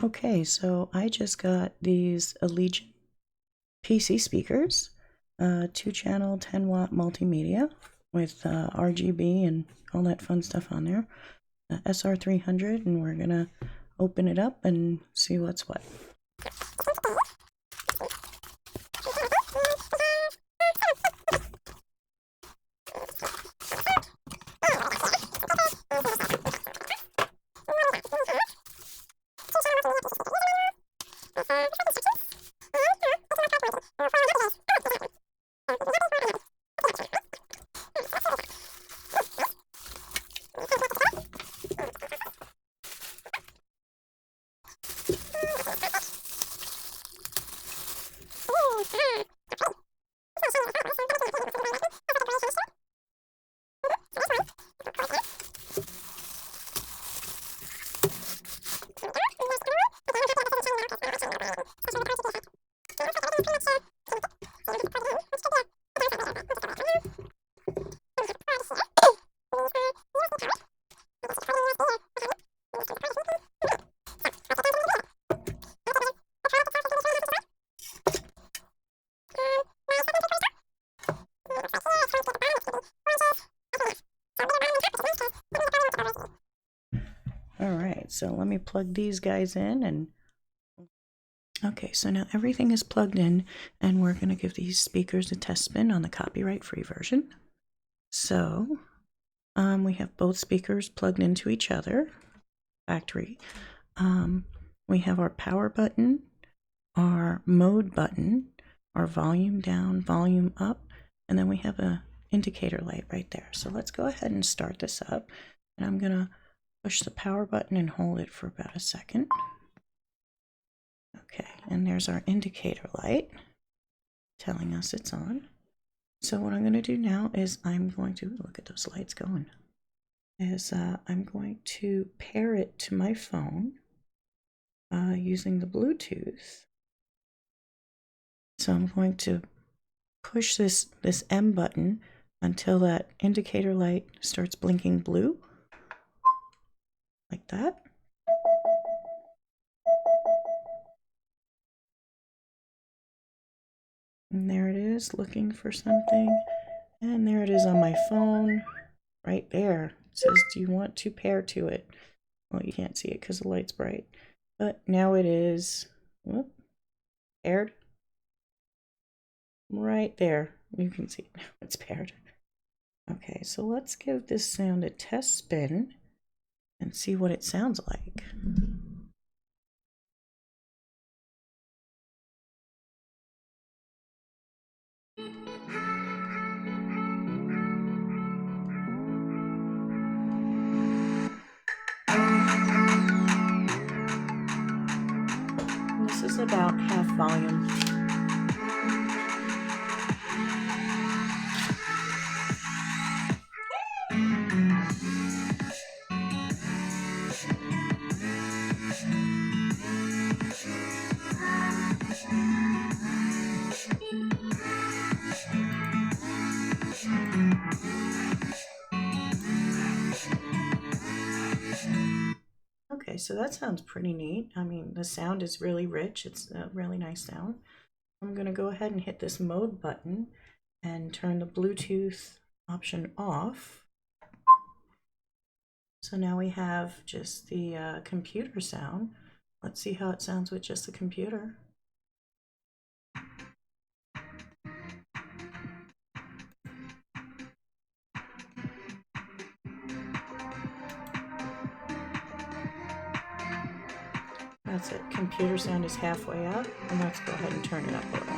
Okay, so I just got these Elegiant PC speakers, 2-channel 10-watt multimedia with RGB and all that fun stuff on there, SR300, and we're gonna open it up and see what's what. Alright, so let me plug these guys in and okay, so now everything is plugged in and we're going to give these speakers a test spin on the copyright-free version. So we have both speakers plugged into each other, factory. We have our power button, our mode button, our volume down, volume up, and then we have a indicator light right there. So let's go ahead and start this up. And I'm going to push the power button and hold it for about a second. Okay, and there's our indicator light telling us it's on. So what I'm going to do now is I'm going to, look at those lights going, I'm going to pair it to my phone using the Bluetooth. So I'm going to push this M button until that indicator light starts blinking blue, like that. And there it is, looking for something. And there it is on my phone, right there. It says, do you want to pair to it? Well, you can't see it because the light's bright. But now it is, whoop, paired. Right there. You can see it now, it's paired. Okay, so let's give this sound a test spin and see what it sounds like. This is about half volume. Okay, so that sounds pretty neat. I mean, the sound is really rich. It's a really nice sound. I'm going to go ahead and hit this mode button and turn the Bluetooth option off. So now we have just the computer sound. Let's see how it sounds with just the computer. That's it. Computer sound is halfway up, and let's go ahead and turn it up a little.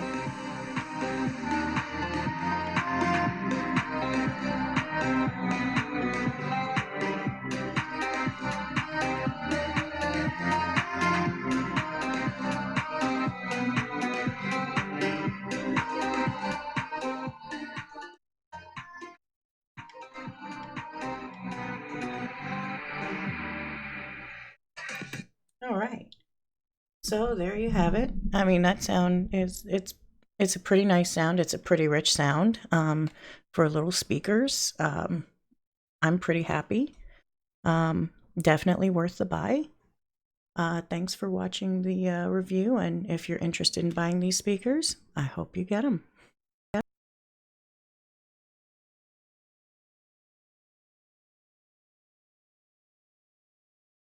All right. So there you have it. I mean, that sound is, it's a pretty nice sound. It's a pretty rich sound for little speakers. I'm pretty happy. Definitely worth the buy. Thanks for watching the review, and if you're interested in buying these speakers, I hope you get them.